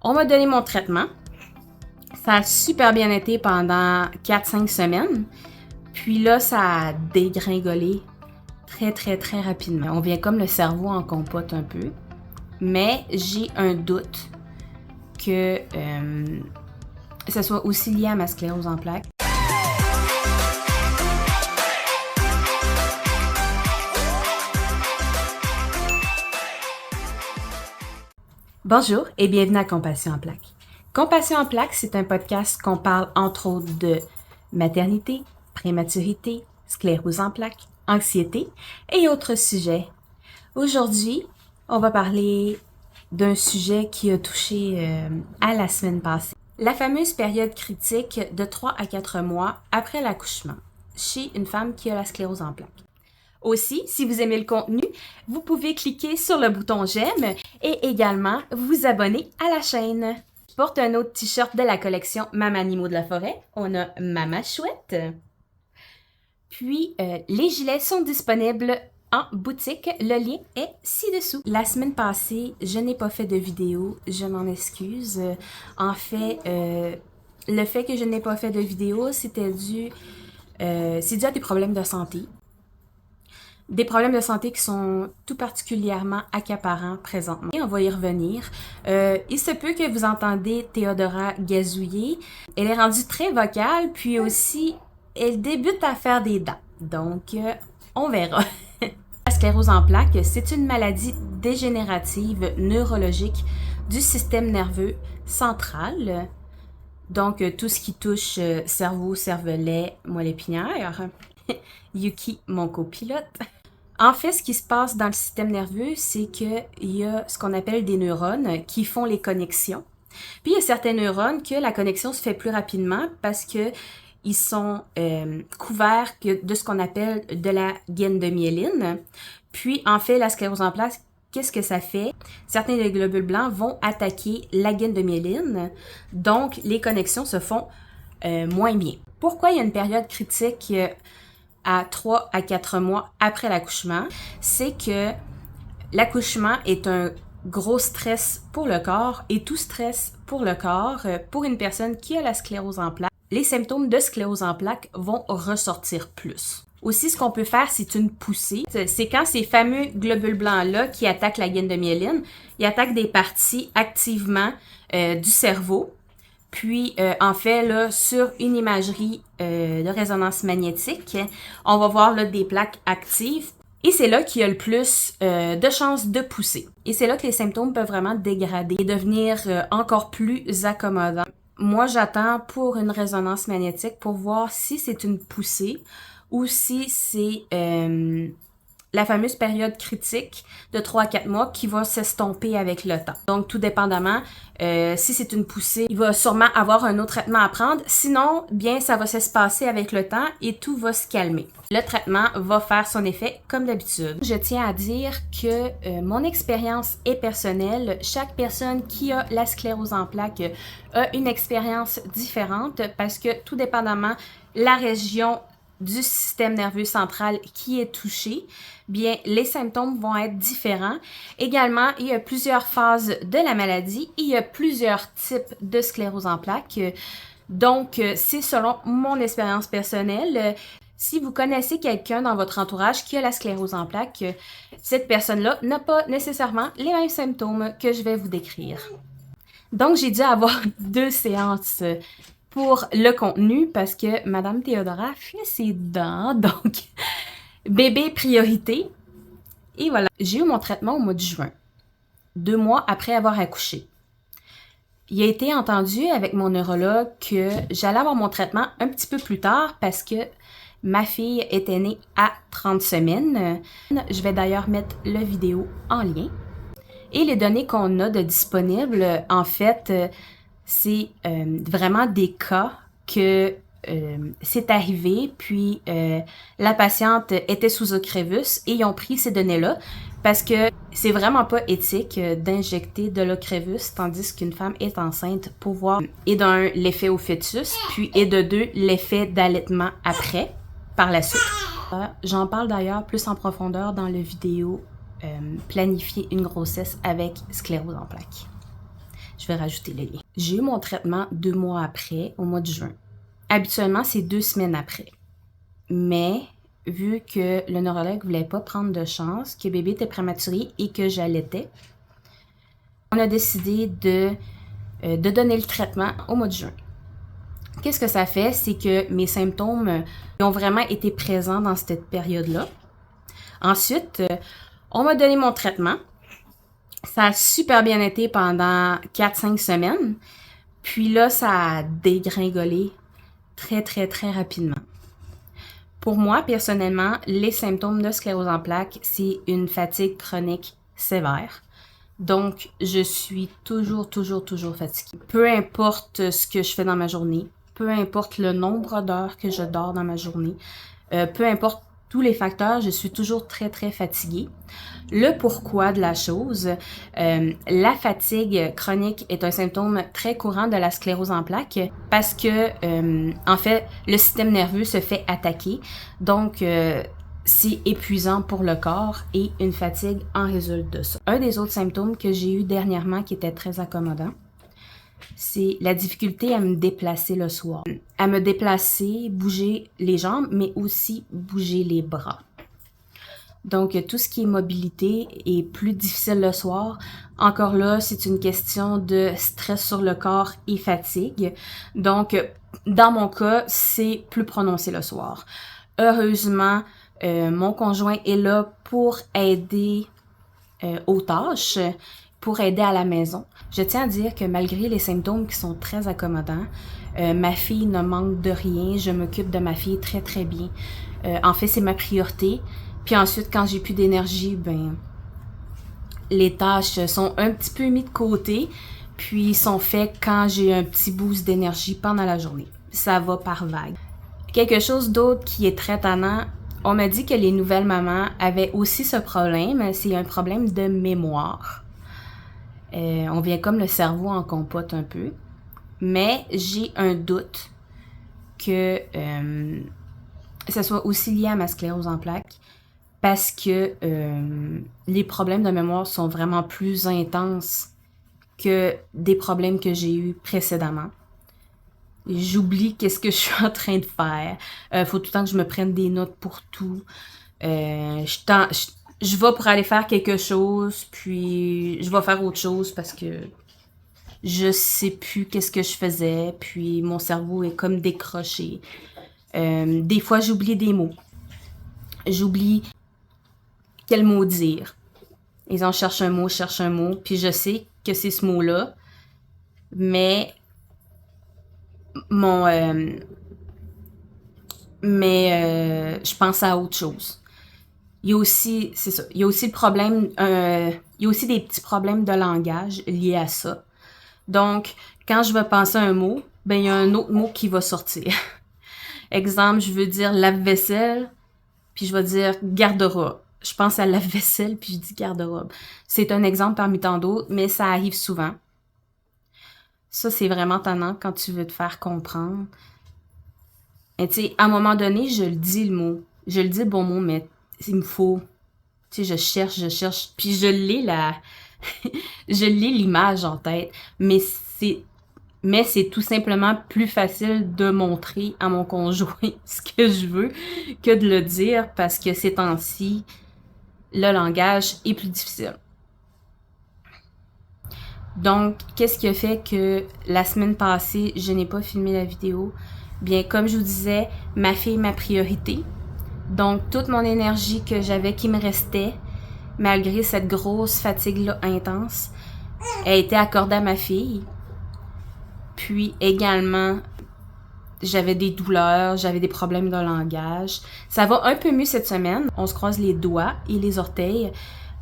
On m'a donné mon traitement. Ça a super bien été pendant 4-5 semaines. Puis là, ça a dégringolé très, très, très rapidement. On vient comme le cerveau en compote un peu. Mais j'ai un doute que ça soit aussi lié à ma sclérose en plaques. Bonjour et bienvenue à Compassion en plaques. Compassion en plaques, c'est un podcast qu'on parle entre autres de maternité, prématurité, sclérose en plaques, anxiété et autres sujets. Aujourd'hui, on va parler d'un sujet qui a touché à la semaine passée. La fameuse période critique de 3 à 4 mois après l'accouchement chez une femme qui a la sclérose en plaques. Aussi, si vous aimez le contenu, vous pouvez cliquer sur le bouton j'aime et également vous abonner à la chaîne. Je porte un autre t-shirt de la collection Maman Animaux de la forêt. On a Maman Chouette. Puis, les gilets sont disponibles en boutique. Le lien est ci-dessous. La semaine passée, je n'ai pas fait de vidéo. Je m'en excuse. En fait, le fait que je n'ai pas fait de vidéo, c'est dû à des problèmes de santé. Des problèmes de santé qui sont tout particulièrement accaparants présentement. Et on va y revenir. Il se peut que vous entendez Théodora gazouiller. Elle est rendue très vocale, puis aussi, elle débute à faire des dents. Donc, on verra. La sclérose en plaques, c'est une maladie dégénérative neurologique du système nerveux central. Donc, tout ce qui touche cerveau, cervelet, moelle épinière. Yuki, mon copilote. En fait, ce qui se passe dans le système nerveux, c'est qu'il y a ce qu'on appelle des neurones qui font les connexions. Puis, il y a certains neurones que la connexion se fait plus rapidement parce que ils sont couverts de ce qu'on appelle de la gaine de myéline. Puis, en fait, la sclérose en plaques, qu'est-ce que ça fait? Certains des globules blancs vont attaquer la gaine de myéline. Donc, les connexions se font moins bien. Pourquoi il y a une période critique à 3 à 4 mois après l'accouchement? C'est que l'accouchement est un gros stress pour le corps et tout stress pour le corps, pour une personne qui a la sclérose en plaques, les symptômes de sclérose en plaques vont ressortir plus. Aussi, ce qu'on peut faire, c'est une poussée. C'est quand ces fameux globules blancs-là qui attaquent la gaine de myéline, ils attaquent des parties activement du cerveau. Puis, en fait, là, sur une imagerie de résonance magnétique, on va voir là, des plaques actives. Et c'est là qu'il y a le plus de chances de pousser. Et c'est là que les symptômes peuvent vraiment dégrader et devenir encore plus accommodants. Moi, j'attends pour une résonance magnétique pour voir si c'est une poussée ou si c'est la fameuse période critique de 3 à 4 mois qui va s'estomper avec le temps. Donc, tout dépendamment, si c'est une poussée, il va sûrement avoir un autre traitement à prendre. Sinon, bien, ça va s'espacer avec le temps et tout va se calmer. Le traitement va faire son effet comme d'habitude. Je tiens à dire que mon expérience est personnelle. Chaque personne qui a la sclérose en plaques a une expérience différente parce que tout dépendamment la région du système nerveux central qui est touché, bien, les symptômes vont être différents. Également, il y a plusieurs phases de la maladie. Il y a plusieurs types de sclérose en plaques. Donc, c'est selon mon expérience personnelle. Si vous connaissez quelqu'un dans votre entourage qui a la sclérose en plaques, cette personne-là n'a pas nécessairement les mêmes symptômes que je vais vous décrire. Donc, j'ai dû avoir 2 séances pour le contenu parce que Madame Théodora fait ses dents, donc bébé priorité. Et voilà, j'ai eu mon traitement au mois de juin, 2 mois après avoir accouché. Il a été entendu avec mon neurologue que j'allais avoir mon traitement un petit peu plus tard parce que ma fille était née à 30 semaines. Je vais d'ailleurs mettre la vidéo en lien. Et les données qu'on a de disponibles, en fait, c'est vraiment des cas que c'est arrivé, puis la patiente était sous Ocrevus et ils ont pris ces données-là parce que c'est vraiment pas éthique d'injecter de l'Ocrevus tandis qu'une femme est enceinte pour voir, et d'un, l'effet au fœtus, puis et de 2, l'effet d'allaitement après, par la suite. J'en parle d'ailleurs plus en profondeur dans la vidéo planifier une grossesse avec sclérose en plaques. Je vais rajouter le lien. J'ai eu mon traitement 2 mois après, au mois de juin. Habituellement, c'est 2 semaines après. Mais vu que le neurologue voulait pas prendre de chance, que bébé était prématuré et que j'allaitais, on a décidé de donner le traitement au mois de juin. Qu'est-ce que ça fait? C'est que mes symptômes ont vraiment été présents dans cette période-là. Ensuite, on m'a donné mon traitement. Ça a super bien été pendant 4-5 semaines. Puis là, ça a dégringolé très, très, très rapidement. Pour moi, personnellement, les symptômes de sclérose en plaques, c'est une fatigue chronique sévère. Donc, je suis toujours fatiguée. Peu importe ce que je fais dans ma journée, peu importe le nombre d'heures que je dors dans ma journée, peu importe tous les facteurs, je suis toujours très, très fatiguée. Le pourquoi de la chose, la fatigue chronique est un symptôme très courant de la sclérose en plaques parce que, en fait, le système nerveux se fait attaquer. Donc, c'est épuisant pour le corps et une fatigue en résulte de ça. Un des autres symptômes que j'ai eu dernièrement qui était très accommodant, c'est la difficulté à me déplacer le soir. À me déplacer, bouger les jambes, mais aussi bouger les bras. Donc, tout ce qui est mobilité est plus difficile le soir. Encore là, c'est une question de stress sur le corps et fatigue. Donc, dans mon cas, c'est plus prononcé le soir. Heureusement, mon conjoint est là pour aider aux tâches, pour aider à la maison. Je tiens à dire que malgré les symptômes qui sont très accommodants, ma fille ne manque de rien. Je m'occupe de ma fille très, très bien. En fait, c'est ma priorité. Puis ensuite, quand j'ai plus d'énergie, les tâches sont un petit peu mises de côté, puis sont faites quand j'ai un petit boost d'énergie pendant la journée. Ça va par vague. Quelque chose d'autre qui est très tannant, on m'a dit que les nouvelles mamans avaient aussi ce problème, c'est un problème de mémoire. On vient comme le cerveau en compote un peu, mais j'ai un doute que ça soit aussi lié à ma sclérose en plaques, parce que les problèmes de mémoire sont vraiment plus intenses que des problèmes que j'ai eus précédemment. J'oublie qu'est-ce que je suis en train de faire. Faut tout le temps que je me prenne des notes pour tout. Je vais pour aller faire quelque chose, puis je vais faire autre chose parce que je sais plus qu'est-ce que je faisais, puis mon cerveau est comme décroché. Des fois, j'oublie des mots. J'oublie quel mot dire. Ils en cherchent un mot, puis je sais que c'est ce mot-là, mais je pense à autre chose. Il y a aussi, c'est ça, il y a aussi le problème, il y a aussi des petits problèmes de langage liés à ça. Donc, quand je vais penser à un mot, il y a un autre mot qui va sortir. Exemple, je veux dire lave-vaisselle, puis je vais dire garde-robe. Je pense à lave-vaisselle, puis je dis garde-robe. C'est un exemple parmi tant d'autres, mais ça arrive souvent. Ça, c'est vraiment tannant quand tu veux te faire comprendre. Et tu sais, à un moment donné, je le dis le mot. Je le dis le bon mot, mais il me faut... Tu sais, je cherche, puis je l'ai l'image en tête. Mais c'est tout simplement plus facile de montrer à mon conjoint ce que je veux que de le dire parce que ces temps-ci, le langage est plus difficile. Donc, qu'est-ce qui a fait que la semaine passée, je n'ai pas filmé la vidéo? Bien, comme je vous disais, ma fille est ma priorité. Donc, toute mon énergie que j'avais qui me restait, malgré cette grosse fatigue-là intense, a été accordée à ma fille. Puis également, j'avais des douleurs, j'avais des problèmes de langage. Ça va un peu mieux cette semaine. On se croise les doigts et les orteils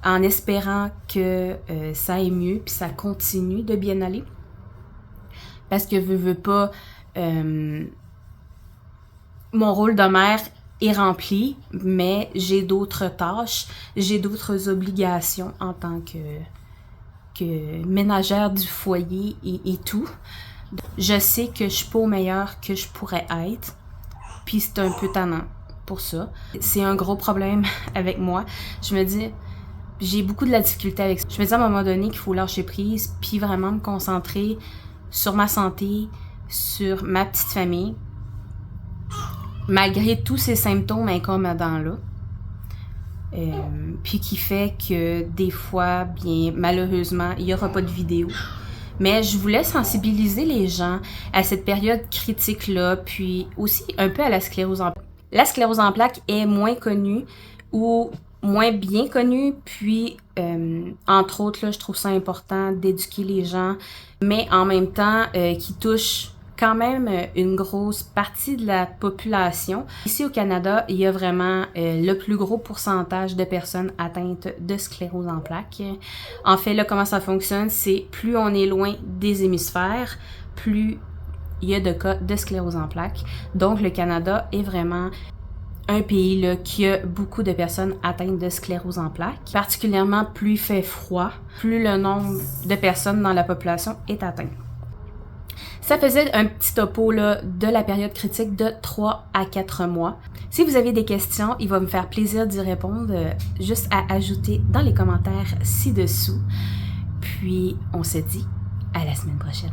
en espérant que ça aille mieux puis ça continue de bien aller. Parce que veux pas, mon rôle de mère est rempli, mais j'ai d'autres tâches, j'ai d'autres obligations en tant que ménagère du foyer et tout. Je sais que je suis pas au meilleur que je pourrais être, puis c'est un peu tannant pour ça. C'est un gros problème avec moi. Je me dis, j'ai beaucoup de la difficulté avec ça. Je me dis à un moment donné qu'il faut lâcher prise, puis vraiment me concentrer sur ma santé, sur ma petite famille, malgré tous ces symptômes incommodants-là. Puis qui fait que des fois, bien malheureusement, il n'y aura pas de vidéo. Mais je voulais sensibiliser les gens à cette période critique-là, puis aussi un peu à la sclérose en plaques. La sclérose en plaques est moins connue ou moins bien connue, puis entre autres, là, je trouve ça important d'éduquer les gens, mais en même temps qui touche quand même une grosse partie de la population. Ici au Canada, il y a vraiment le plus gros pourcentage de personnes atteintes de sclérose en plaques. En fait, là, comment ça fonctionne, c'est plus on est loin des hémisphères, plus il y a de cas de sclérose en plaques. Donc, le Canada est vraiment un pays là, qui a beaucoup de personnes atteintes de sclérose en plaques. Particulièrement, plus il fait froid, plus le nombre de personnes dans la population est atteint. Ça faisait un petit topo là, de la période critique de 3 à 4 mois. Si vous avez des questions, il va me faire plaisir d'y répondre, juste à ajouter dans les commentaires ci-dessous. Puis, on se dit à la semaine prochaine.